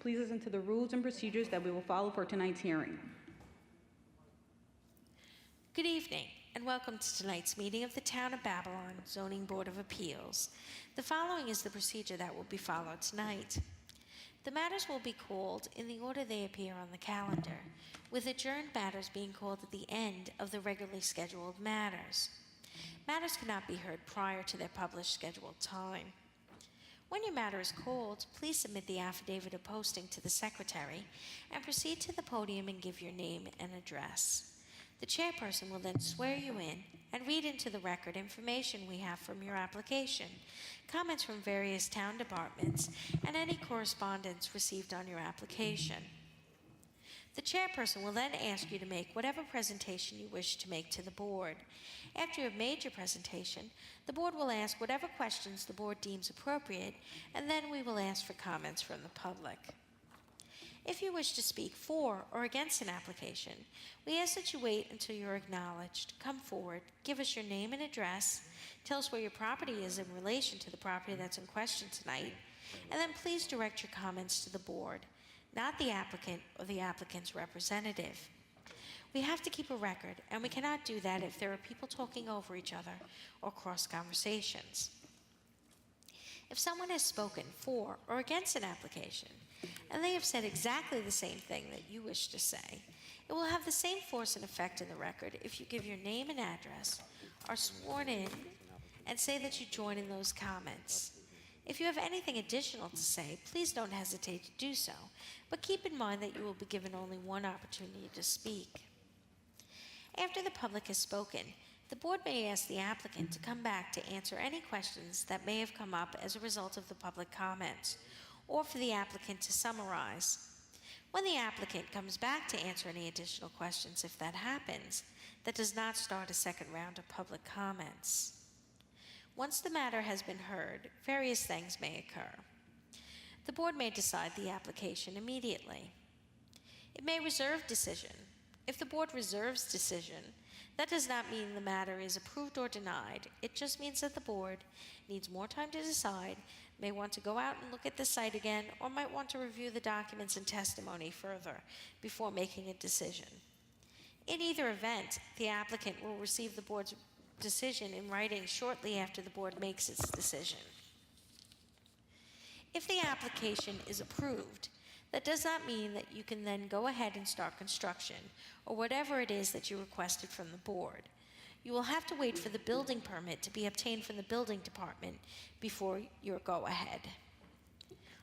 please listen to the rules and procedures that we will follow for tonight's hearing. Good evening, and welcome to tonight's meeting of the Town of Babylon Zoning Board of Appeals. The following is the procedure that will be followed tonight. The matters will be called in the order they appear on the calendar, with adjourned matters being called at the end of the regularly scheduled matters. Matters cannot be heard prior to their published scheduled time. When your matter is called, please submit the affidavit of posting to the secretary and proceed to the podium and give your name and address. The chairperson will then swear you in and read into the record information we have from your application, comments from various town departments, and any correspondence received on your application. The chairperson will then ask you to make whatever presentation you wish to make to the board. After you have made your presentation, the board will ask whatever questions the board deems appropriate, and then we will ask for comments from the public. If you wish to speak for or against an application, we ask that you wait until you're acknowledged. Come forward, give us your name and address, tell us where your property is in relation to the property that's in question tonight, and then please direct your comments to the board, not the applicant or the applicant's representative. We have to keep a record, and we cannot do that if there are people talking over each other or cross conversations. If someone has spoken for or against an application, and they have said exactly the same thing that you wish to say, it will have the same force and effect in the record if you give your name and address, are sworn in, and say that you join in those comments. If you have anything additional to say, please don't hesitate to do so, but keep in mind that you will be given only one opportunity to speak. After the public has spoken, the board may ask the applicant to come back to answer any questions that may have come up as a result of the public comments, or for the applicant to summarize. When the applicant comes back to answer any additional questions, if that happens, that does not start a second round of public comments. Once the matter has been heard, various things may occur. The board may decide the application immediately. It may reserve decision. If the board reserves decision, that does not mean the matter is approved or denied. It just means that the board needs more time to decide, may want to go out and look at the site again, or might want to review the documents and testimony further before making a decision. In either event, the applicant will receive the board's decision in writing shortly after the board makes its decision. If the application is approved, that does not mean that you can then go ahead and start construction, or whatever it is that you requested from the board. You will have to wait for the building permit to be obtained from the building department before your go-ahead.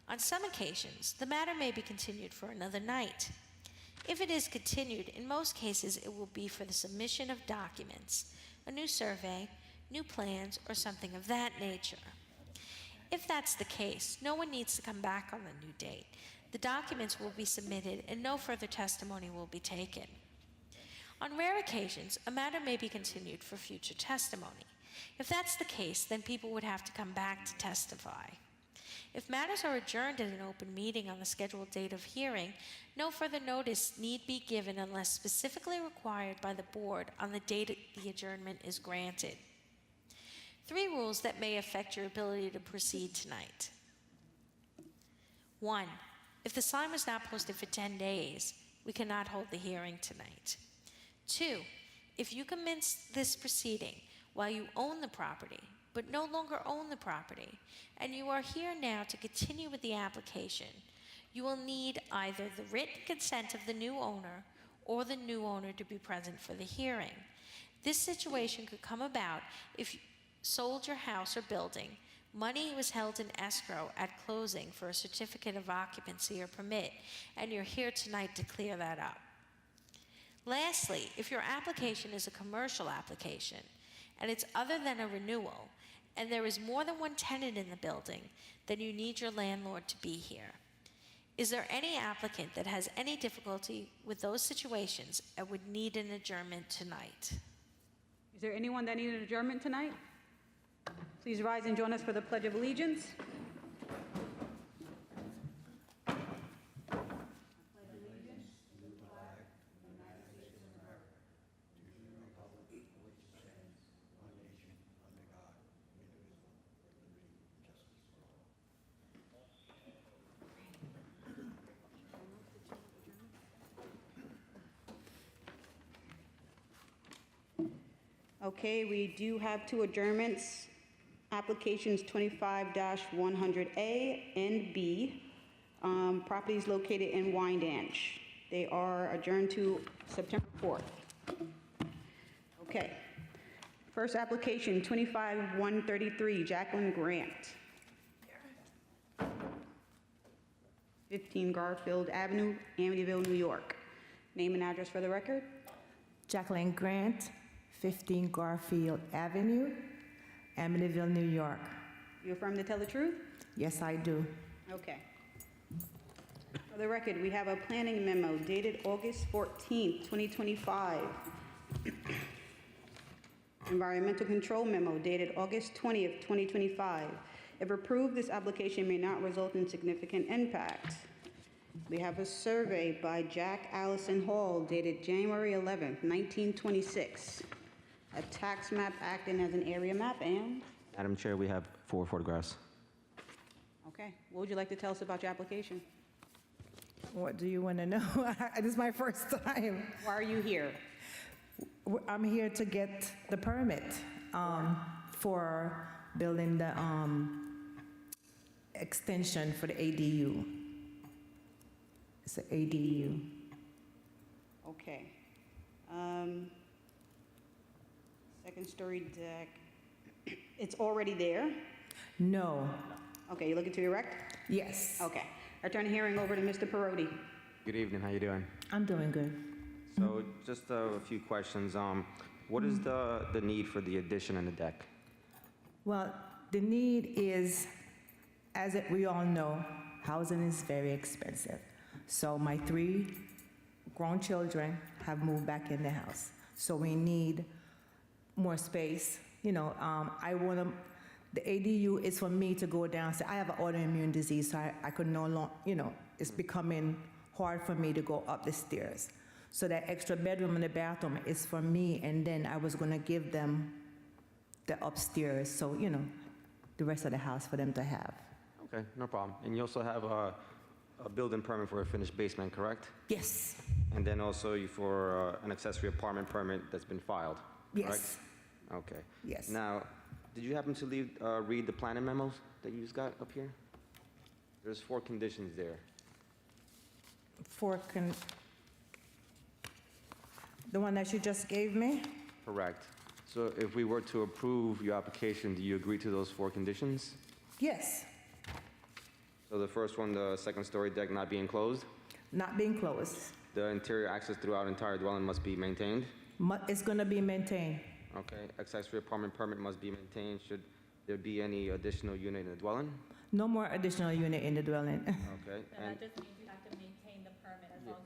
On some occasions, the matter may be continued for another night. If it is continued, in most cases it will be for the submission of documents, a new survey, new plans, or something of that nature. If that's the case, no one needs to come back on the new date. The documents will be submitted and no further testimony will be taken. On rare occasions, a matter may be continued for future testimony. If that's the case, then people would have to come back to testify. If matters are adjourned at an open meeting on the scheduled date of hearing, no further notice need be given unless specifically required by the board on the date the adjournment is granted. 3 rules that may affect your ability to proceed tonight. 1. If the sign was not posted for 10 days, we cannot hold the hearing tonight. 2. If you commence this proceeding while you own the property, but no longer own the property, and you are here now to continue with the application, you will need either the written consent of the new owner or the new owner to be present for the hearing. This situation could come about if you sold your house or building, money was held in escrow at closing for a certificate of occupancy or permit, and you're here tonight to clear that up. Lastly, if your application is a commercial application, and it's other than a renewal, and there is more than one tenant in the building, then you need your landlord to be here. Is there any applicant that has any difficulty with those situations and would need an adjournment tonight? Is there anyone that needs an adjournment tonight? Please rise and join us for the Pledge of Allegiance. Okay, we do have two adjournments. Applications 25-100A and B, properties located in Wyandanch. They are adjourned to September 4th. Okay. First application, 25-133, Jacqueline Grant. 15 Garfield Avenue, Amityville, New York. Name and address for the record. Jacqueline Grant, 15 Garfield Avenue, Amityville, New York. You affirm to tell the truth? Yes, I do. Okay. For the record, we have a planning memo dated August 14th, 2025. Environmental control memo dated August 20th, 2025. If approved, this application may not result in significant impact. We have a survey by Jack Allison Hall dated January 11th, 1926. A tax map acting as an area map, and? Madam Chair, we have 4 photographs. Okay, what would you like to tell us about your application? What do you want to know? This is my first time. Why are you here? I'm here to get the permit for building the extension for the ADU. It's an ADU. Okay. Second story deck. It's already there? No. Okay, you're looking to erect? Yes. Okay. I turn the hearing over to Mr. Perotti. Good evening, how you doing? I'm doing good. So just a few questions. What is the need for the addition and the deck? Well, the need is, as we all know, housing is very expensive. So my 3 grown children have moved back in the house. So we need more space. You know, I want to, the ADU is for me to go down. So I have an autoimmune disease, so I could no longer, you know, it's becoming hard for me to go up the stairs. So that extra bedroom and the bathroom is for me, and then I was going to give them the upstairs, so, you know, the rest of the house for them to have. Okay, no problem. And you also have a building permit for a finished basement, correct? Yes. And then also for an accessory apartment permit that's been filed, correct? Yes. Okay. Yes. Now, did you happen to read the planning memos that you just got up here? There's 4 conditions there. The one that you just gave me? Correct. So if we were to approve your application, do you agree to those 4 conditions? Yes. So the first one, the second-story deck not being closed. Not being closed. The interior access throughout the entire dwelling must be maintained. It's going to be maintained. Okay. Accessory apartment permit must be maintained. Should there be any additional unit in the dwelling? No more additional unit in the dwelling. Okay. Then And that just means you have to maintain the permit as long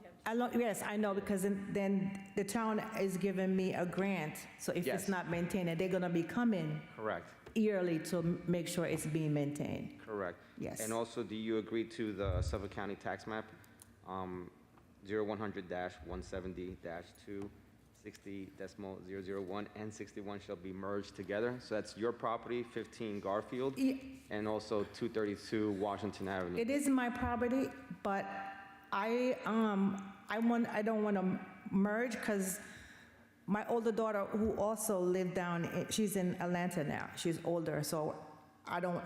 as you have. Yes, I know, because then the town is giving me a grant. So if it's Yes. not maintained, they're going to be coming correct. yearly to make sure it's being maintained. Correct. Yes. And also, do you agree to the Suffolk County tax map, 0100-170-2, 60.001 and 61 shall be merged together? So that's your property, 15 Garfield, and also 232 Washington Avenue. It is my property, but I don't want to merge, because my older daughter, who also lived she's in Atlanta now. She's older, so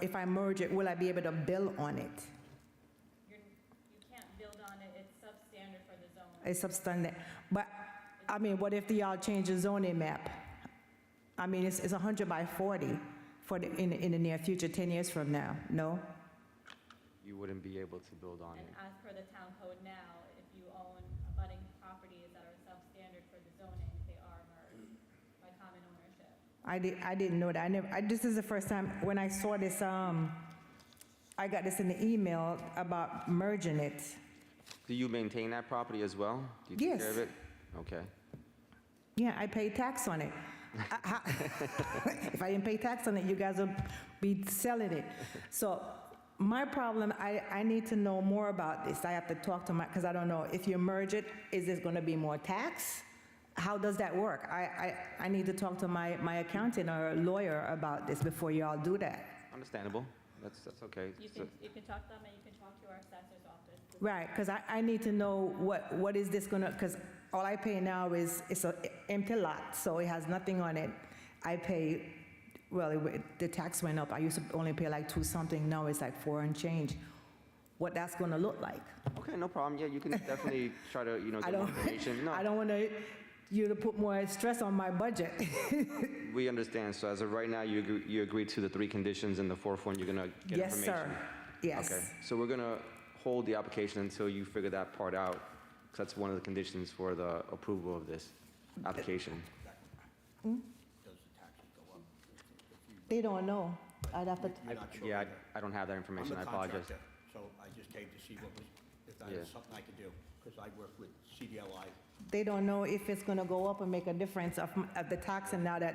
if I merge it, will I be able to build on it? You can't build on it, it's substandard for the zone. It's substandard. But, I mean, what if y'all change the zoning map? I mean, it's 100 by 40 in the near future, 10 years from now, no? You wouldn't be able to build on And it. as per the town code now, if you own abutting properties that are substandard for the zoning, they are merged by common ownership. I didn't know that. This is the first time when I saw this, I got this in the email about merging it. Do you maintain that property as well? Do you take care of Yes. it? Okay. Yeah, I pay tax on it. If I didn't pay tax on it, you guys would be selling it. So my problem, I need to know more about this. I have to talk to because I don't know, if you merge it, is this going to be more tax? How does that work? I need to talk to my accountant or lawyer about this before you all do that. Understandable. That's okay. You can talk to them and you can talk to our assessor's office. Right, because I need to know what is this going to, because all I pay now is, it's an empty lot, so it has nothing on it. I pay, well, the tax went up. I used to only pay like 2 something, now it's like 4 and change. What that's gonna look like. Okay, no problem. Yeah, you can definitely try to, I get more don't, information. No, I don't want you to put more stress on my budget. we understand. So as of right now, you agree to the 3 conditions, and the 4th one, you're gonna get Yes, information. sir. Yes. Okay, so we're gonna hold the application until you figure that part out, because that's one of the conditions for the approval of this application. They don't know. I'd have to, You're not sure Yeah, either. I don't have that I'm information. a I apologize. contractor, so I just came to see if that Yeah. is something I could do, because I work with CDLI. they don't know if it's gonna go up and make a difference of the tax, and now that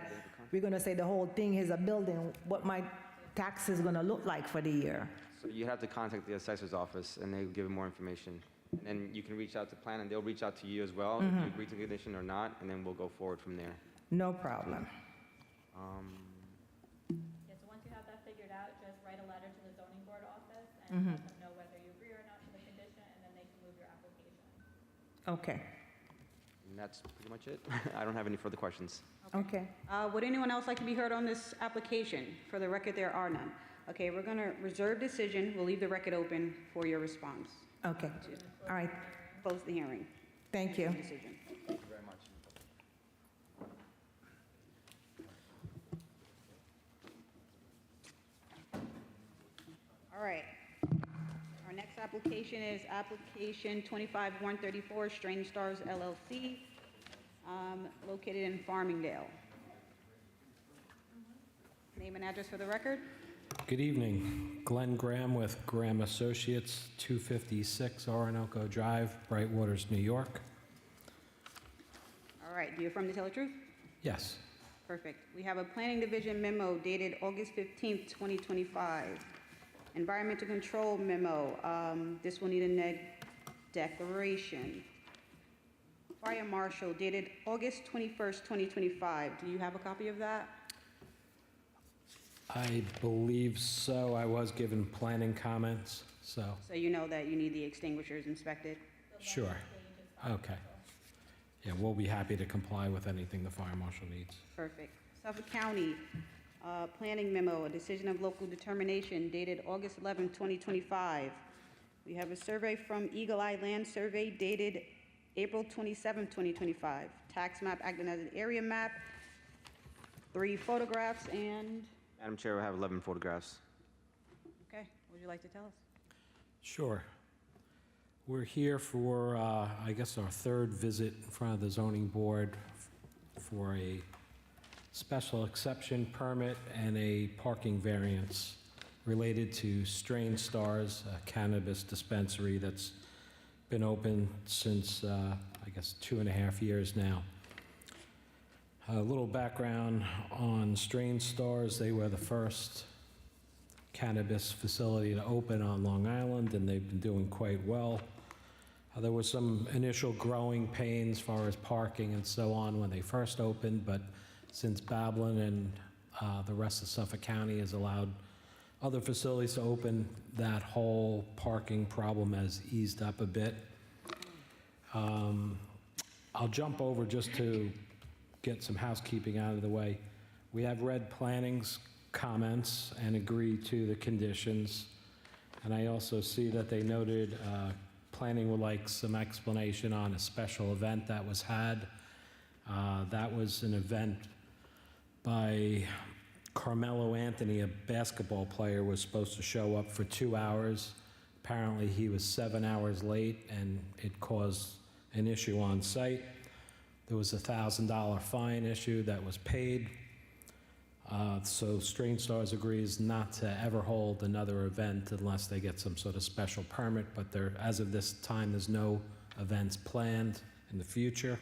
we're gonna say the whole thing is a building, what my tax is gonna look like for the year. So you have to contact the assessor's office, and they'll give you more information. And then you can reach out to plan, and they'll reach out to you as well, if you agree to the condition or not, and then we'll go forward from there. No problem. Yeah, so once you have that figured out, just write a letter to the zoning board office and let them know whether you agree or not to the condition, and then they can move your application. Okay, And that's pretty much it. I don't have any further questions. okay. Would anyone else like to be heard on this application? For the record, there are none. Okay, we're going to reserve decision. We'll leave the record open for your response. Okay, all right, Close the hearing. thank you. Decision. Thank you very much. All right. Our next application is application 25-134, Strange Stars LLC, located in Farmingdale. Name and address for the record? Good evening. Glenn Graham with Graham Associates, 256 Orinoco Drive, Brightwaters, New York. All right, do you affirm to tell the truth? Yes. Perfect. We have a Planning Division memo dated August 15th, 2025. Environmental Control memo, this will need a neg declaration. Fire Marshal dated August 21st, 2025. Do you have a copy of that? I believe so. I was given planning comments, so, So you know that you need the extinguishers inspected? sure. Okay. Yeah, we'll be happy to comply with anything the fire marshal needs. Perfect. Suffolk County, planning memo, a decision of local determination dated August 11, 2025. We have a survey from Eagle Eye Land Survey dated April 27, 2025. Tax map acting as an area map, 3 photographs, and, Madam Chair, I have 11 photographs. okay, what would you like to tell us? Sure. We're here for, I guess, our 3rd visit in front of the zoning board for a special exception permit and a parking variance related to Strange Stars, a cannabis dispensary that's been open since, I guess, 2.5 years now. A little background on Strange Stars. They were the first cannabis facility to open on Long Island, and they've been doing quite well. There was some initial growing pains as far as parking and so on when they first opened, but since Babylon and the rest of Suffolk County has allowed other facilities to open, that whole parking problem has eased up a bit. I'll jump over just to get some housekeeping out of the way. We have read planning's comments and agreed to the conditions. And I also see that they noted planning would like some explanation on a special event that was had. That was an event by Carmelo Anthony, a basketball player, was supposed to show up for 2 hours. Apparently, he was 7 hours late, and it caused an issue on site. There was a $1,000 fine issue that was paid. So Strange Stars agrees not to ever hold another event unless they get some sort of special permit, but there, as of this time, there's no events planned in the future.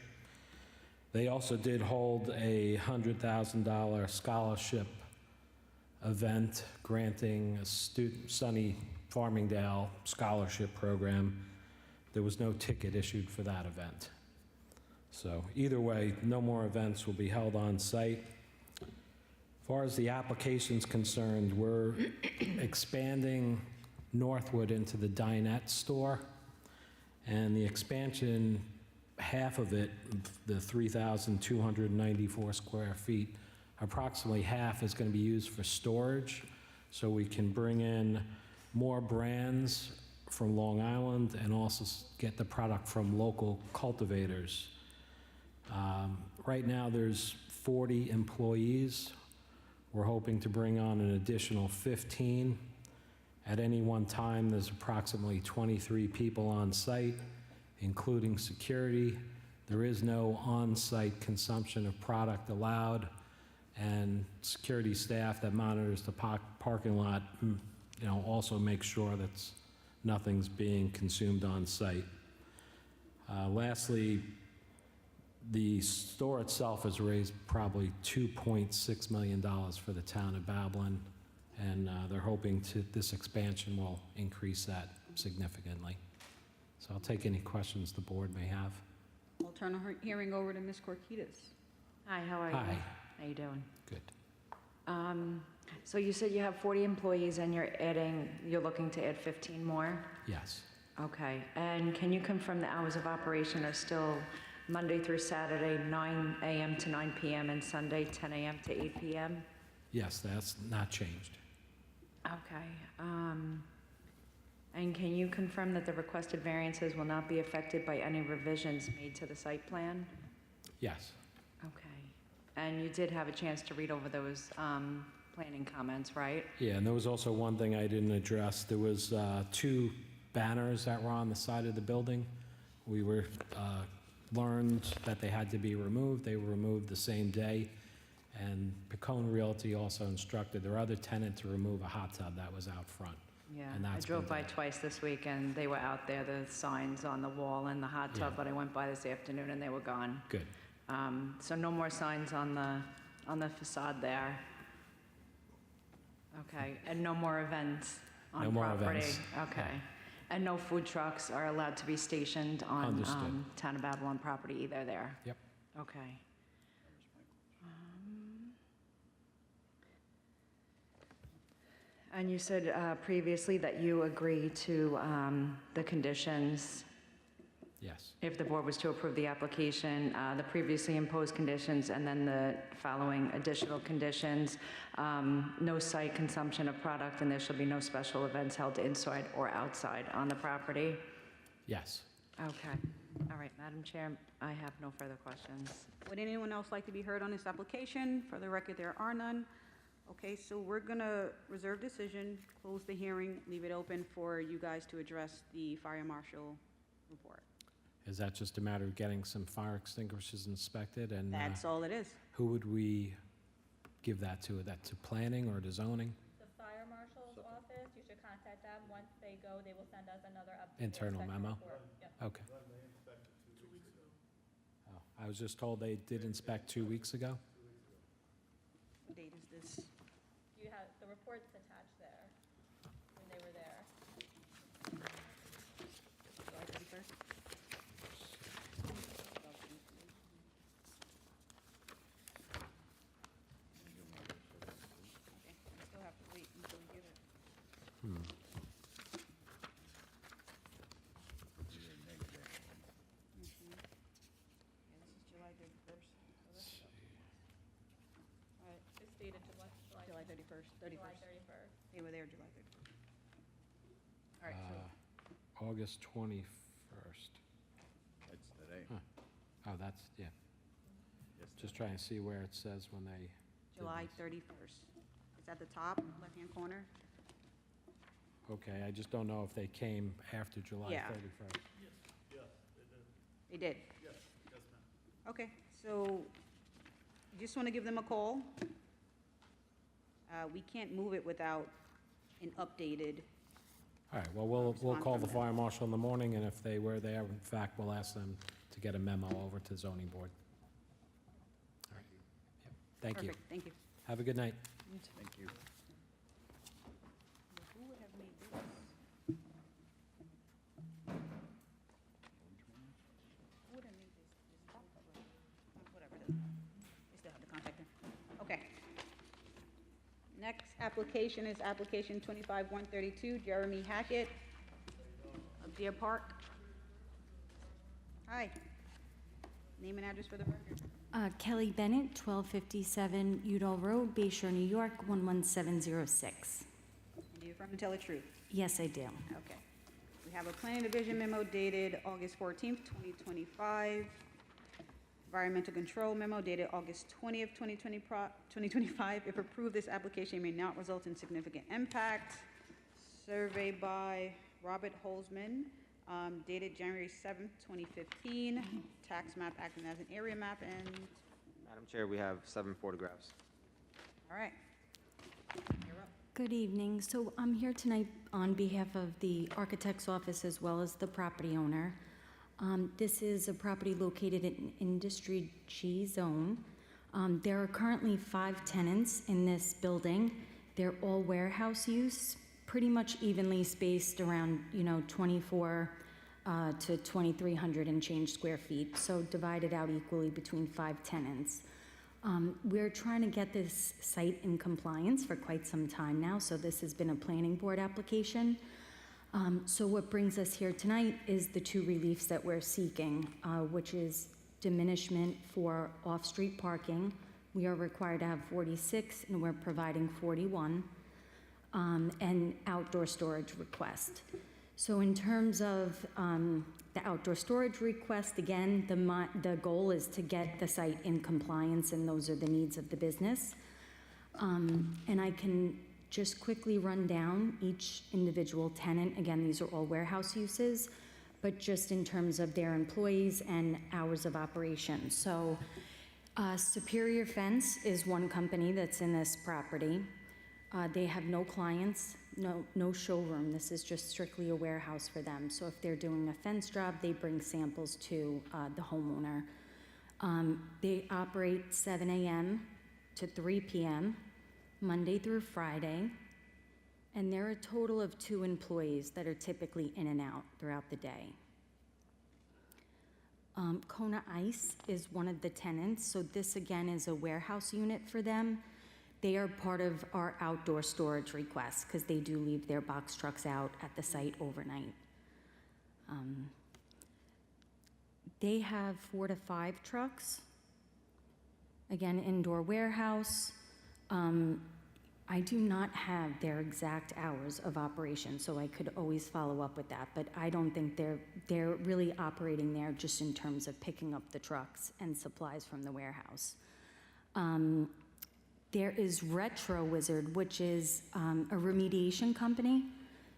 They also did hold a $100,000 scholarship event granting a student, Sunny Farmingdale scholarship program. There was no ticket issued for that event. So either way, no more events will be held on site. As far as the application's concerned, we're expanding northward into the Dinette store, and the expansion, half of it, the 3,294 square feet, Approximately half is going to be used for storage, so we can bring in more brands from Long Island and also get the product from local cultivators. Right now, there's 40 employees. We're hoping to bring on an additional 15. At any one time, there's approximately 23 people on site, including security. There is no on-site consumption of product allowed, and security staff that monitors the parking lot, also makes sure that nothing's being consumed on site. Lastly, the store itself has raised probably $2.6 million for the town of Babylon, and they're hoping this expansion will increase that significantly. So I'll take any questions the board may have. I'll turn the hearing over to Ms. Korkitis. Hi, how are you? Hi. How you doing? Good. So you said you have 40 employees and you're looking to add 15 more? Yes. Okay, and can you confirm the hours of operation are still Monday through Saturday, 9 a.m. to 9 p.m., and Sunday, 10 a.m. to 8 p.m.? Yes, that's not changed. Okay, and can you confirm that the requested variances will not be affected by any revisions made to the site plan? Yes. Okay, and you did have a chance to read over those planning comments, right? Yeah, and there was also one thing I didn't address. There was 2 banners that were on the side of the building. We were learned that they had to be removed. They were removed the same day. And Picone Realty also instructed their other tenant to remove a hot tub that was out front. Yeah, And I that's drove been by done. twice this week, and they were out there, the signs on the wall and the hot tub, Yeah. but I went by this afternoon and they were gone. Good. So no more signs on the facade there? Okay, and no more events on No more property? events. Okay. And no food trucks are allowed to be stationed on Understood. Town of Babylon property either there? Yep. Okay. And you said previously that you agree to the conditions Yes. if the board was to approve the application, the previously imposed conditions, and then the following additional conditions, no site consumption of product, and there shall be no special events held inside or outside on the property? Yes. Okay. All right, Madam Chair, I have no further questions. Would anyone else like to be heard on this application? For the record, there are none. Okay, so we're going to reserve decision, close the hearing, leave it open for you guys to address the fire marshal report. Is that just a matter of getting some fire extinguishers inspected? And That's all it is. who would we give that to? That to planning or to zoning? The fire marshal's office, you should contact them. Once they go, they will send us another updated Internal inspection memo? report. Yep. Okay. Oh, I was just told they did inspect 2 weeks ago. What date is this? You have, the report's attached there, when they were there. July 31st? Okay, I still have to wait until we get it. Yeah, this is July 31st. All right, It's dated July July 31st, 31st. 31st. They were there July 31st. All right, so August 21st. That's today. Oh, that's, yeah. Just trying to see where it says when they. did July this. 31st. It's at the top, left-hand corner. Okay, I just don't know if they came after July Yeah. 31st. They did? Yes, ma'am. Okay, so you just want to give them a call. We can't move it without an updated, All right, well, we'll Response call from the them. fire marshal in the morning, and if they were there, in fact, we'll ask them to get a memo over to zoning board. All right. Yep. Thank you. perfect, thank you. Have a good night. Thank you. Who would have made this? Who would have made this top cover? Whatever, it is. They still have the contact there. Okay. Next application is application 25-132, Jeremy Hackett of Deer Park. Hi. Name and address for the record. Kelly Bennett, 1257 Udall Road, Bay Shore, New York, 11706. And do you affirm to tell the truth? Yes, I do. Okay. We have a planning division memo dated August 14th, 2025. Environmental control memo dated August 20th, 2025. If approved, this application may not result in significant impact. Survey by Robert Holzman, dated January 7th, 2015. Tax map acting as an area map, and, Madam Chair, we have 7 photographs. all right. You're up. Good evening. So I'm here tonight on behalf of the architect's office as well as the property owner. This is a property located in Industry G zone. There are currently 5 tenants in this building. They're all warehouse use, pretty much evenly spaced around, 24 to 2,300 and change square feet, so divided out equally between 5 tenants. We're trying to get this site in compliance for quite some time now, so this has been a planning board application. So what brings us here tonight is the 2 reliefs that we're seeking, which is diminishment for off-street parking. We are required to have 46, and we're providing 41, and outdoor storage request. So in terms of the outdoor storage request, again, the goal is to get the site in compliance, and those are the needs of the business. And I can just quickly run down each individual tenant. Again, these are all warehouse uses, but just in terms of their employees and hours of operation. So Superior Fence is one company that's in this property. They have no clients, no showroom. This is just strictly a warehouse for them. So if they're doing a fence job, they bring samples to the homeowner. They operate 7 a.m. to 3 p.m., Monday through Friday, and there are a total of 2 employees that are typically in and out throughout the day. Kona Ice is one of the tenants, so this again is a warehouse unit for them. They are part of our outdoor storage requests because they do leave their box trucks out at the site overnight. They have 4 to 5 trucks. Again, indoor warehouse. I do not have their exact hours of operation, so I could always follow up with that, but I don't think they're really operating there just in terms of picking up the trucks and supplies from the warehouse. There is Retro Wizard, which is a remediation company.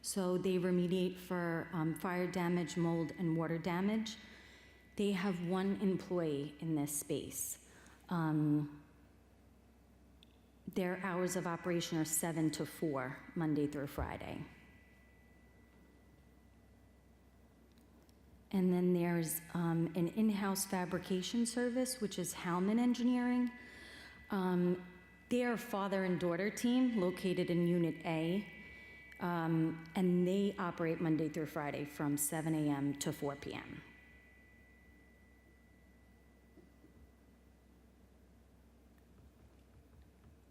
So they remediate for fire damage, mold, and water damage. They have 1 employee in this space. Their hours of operation are 7 to 4, Monday through Friday. And then there's an in-house fabrication service, which is Hallman Engineering. They are a father and daughter team located in Unit A, and they operate Monday through Friday from 7 a.m. to 4 p.m.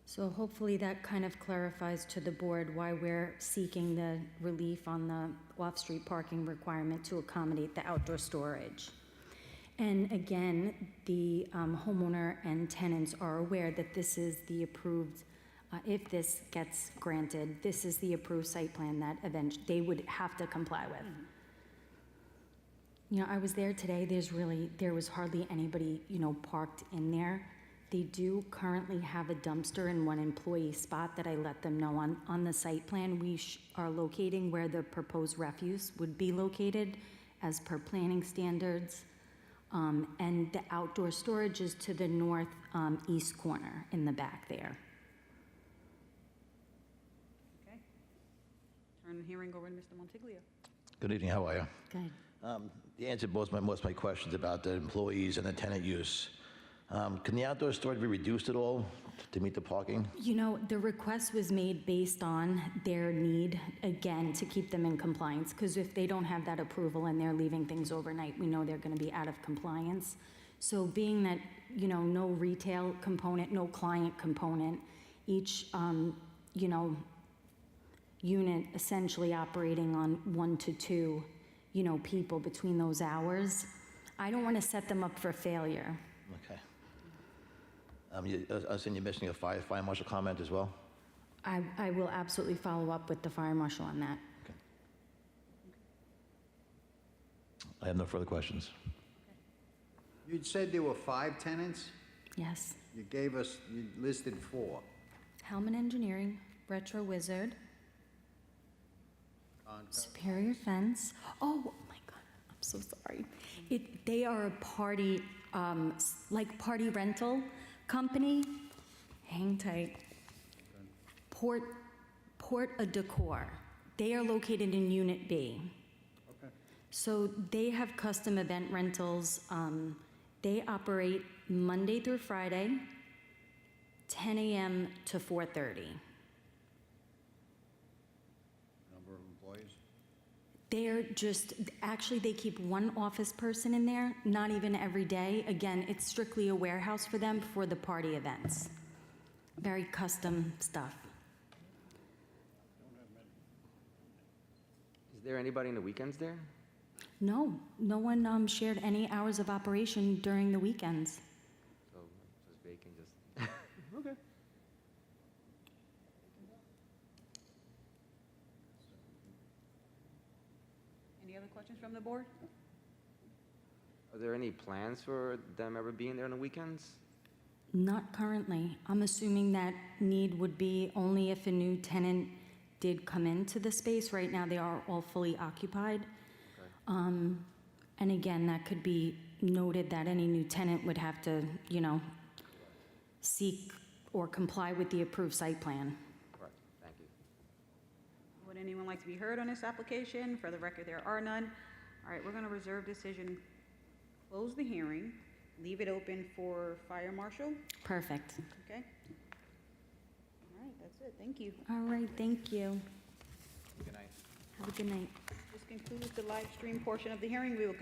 So hopefully that kind of clarifies to the board why we're seeking the relief on the off-street parking requirement to accommodate the outdoor storage. And again, the homeowner and tenants are aware that this is the approved, if this gets granted, this is the approved site plan that eventually they would have to comply with. You know, I was there today, there was hardly anybody, parked in there. They do currently have a dumpster in 1 employee spot that I let them know on the site plan. We are locating where the proposed refuse would be located as per planning standards. And the outdoor storage is to the north east corner in the back there. Okay. Turn the hearing over to Mr. Montiglio. Good evening, how are you? Good. You answered most of my questions about the employees and the tenant use. Can the outdoor storage be reduced at all to meet the parking? The request was made based on their need, again, to keep them in compliance, because if they don't have that approval and they're leaving things overnight, we know they're going to be out of compliance. So being that, no retail component, no client component, each, unit essentially operating on 1 to 2, people between those hours, I don't want to set them up for failure. Okay. I assume you're missing a fire marshal comment as well? I will absolutely follow up with the fire marshal on that. I have no further questions. You'd said there were 5 tenants? Yes. You listed 4. Hellman Engineering, Retro Wizard, Superior Fence. Oh my God, I'm so sorry. They are a party, party rental company. Hang tight. Port a Decor. They are located in Unit B. Okay. So they have custom event rentals. They operate Monday through Friday, 10 a.m. to 4:30. Number of employees? They're just, actually, they keep one office person in there, not even every day. Again, it's strictly a warehouse for them for the party events. Very custom stuff. Is there anybody in the weekends there? No, no one shared any hours of operation during the weekends. So just vacant, just. Okay. Any other questions from the board? Are there any plans for them ever being there on the weekends? Not currently. I'm assuming that need would be only if a new tenant did come into the space. Right now, they are all fully occupied. And again, that could be noted that any new tenant would have to, seek or comply with the approved site plan. Correct, thank you. Would anyone like to be heard on this application? For the record, there are none. All right, we're going to reserve decision, close the hearing, leave it open for fire marshal, Perfect. okay? All right, that's it, thank you. All right, thank you. Good night. Have a good night. This concludes the live stream portion of the hearing. We will